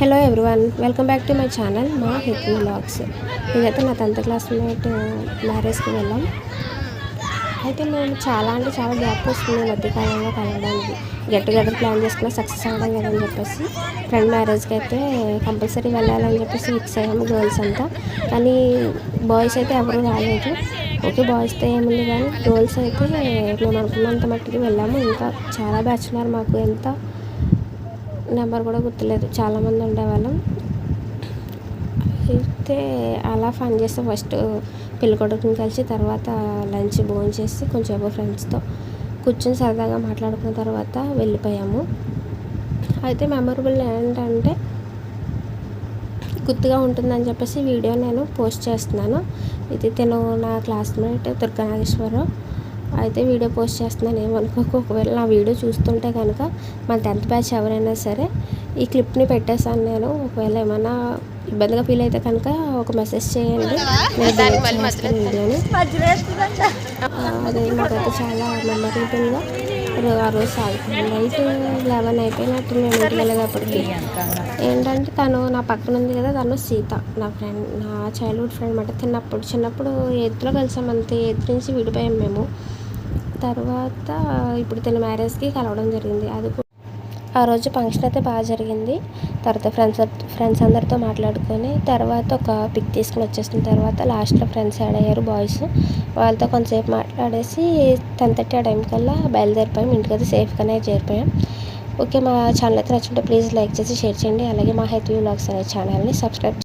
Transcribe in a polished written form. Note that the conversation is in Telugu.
Hello everyone, welcome back to my channel మా హెపీ వ్లాగ్స్. ఇదైతే నా 10th క్లాస్ మేట్ మ్యారేజ్కి వెళ్ళాం. అయితే మేము చాలా గ్యాప్ వస్తుంది మధ్యకాలంలో కలవడానికి. గెట్ టుగెదర్ ప్లాన్ చేసుకున్న సక్సెస్ అవ్వడం కదని చెప్పేసి ఫ్రెండ్ మ్యారేజ్కి అయితే కంపల్సరీ వెళ్ళాలని చెప్పేసి ఫిక్స్ అయ్యాము గర్ల్స్ అంతా. కానీ బాయ్స్ అయితే ఎవరు రాలేదు. ఓకే, బాయ్స్తో ఏముంది కానీ గర్ల్స్ అయితే మేము అనుకున్నంత మట్టికి వెళ్ళాము. ఇంకా చాలా బ్యాచ్ ఉన్నారు, మాకు ఎంత నెంబర్ కూడా గుర్తులేదు, చాలామంది ఉండేవాళ్ళం. అయితే అలా ఫన్ చేస్తే ఫస్ట్ పెళ్ళికొడుకుని కలిసి తర్వాత లంచ్ భోజనం చేసి కొంచెం ఫ్రెండ్స్తో కూర్చొని సరదాగా మాట్లాడుకున్న తర్వాత వెళ్ళిపోయాము. అయితే మెమొరబుల్ ఏంటంటే గుర్తుగా ఉంటుందని చెప్పేసి వీడియో నేను పోస్ట్ చేస్తున్నాను. ఇది తను నా క్లాస్మేట్ దుర్గా నాగేశ్వరరావు. అయితే వీడియో పోస్ట్ చేస్తున్నాను, ఏమనుకోకు. ఒకవేళ నా వీడియో చూస్తుంటే కనుక మన 10th బ్యాచ్ ఎవరైనా సరే ఈ క్లిప్ని పెట్టేశాను నేను. ఒకవేళ ఏమైనా ఇబ్బందిగా ఫీల్ అయితే కనుక ఒక మెసేజ్ చేయండి, నేను వీడియోని. అదే మాకైతే చాలా మెమరబుల్గా ఆ రోజు సాగుతుంది. నైట్ 11 అయిపోయినట్టు నేను ఇంటికి వెళ్ళేటప్పటికి ఏంటంటే తను నా పక్కన ఉంది కదా, తను సీత, నా ఫ్రెండ్, నా చైల్డ్హుడ్ ఫ్రెండ్ అనమాట. చిన్నప్పుడు 8th కలిసాం, అంతే. 8th నుంచి విడిపోయాం మేము. తర్వాత ఇప్పుడు తన మ్యారేజ్కి కలవడం జరిగింది. అది ఆ రోజు ఫంక్షన్ అయితే బాగా జరిగింది. తర్వాత ఫ్రెండ్స్ అందరితో మాట్లాడుకొని తర్వాత ఒక పిక్ తీసుకుని వచ్చేసిన తర్వాత లాస్ట్లో ఫ్రెండ్స్ యాడ్ అయ్యారు బాయ్స్. వాళ్ళతో కొంతసేపు మాట్లాడేసి 10:30 ఆ టైం కల్లా బయలుదేరిపోయాం. ఇంటికైతే సేఫ్గానే చేరిపోయాం. ఓకే, మా ఛానల్ అయితే నచ్చుంటే ప్లీజ్ లైక్ చేసి షేర్ చేయండి. అలాగే మా హెపీ వ్లాగ్స్ అనే ఛానల్ని సబ్స్క్రైబ్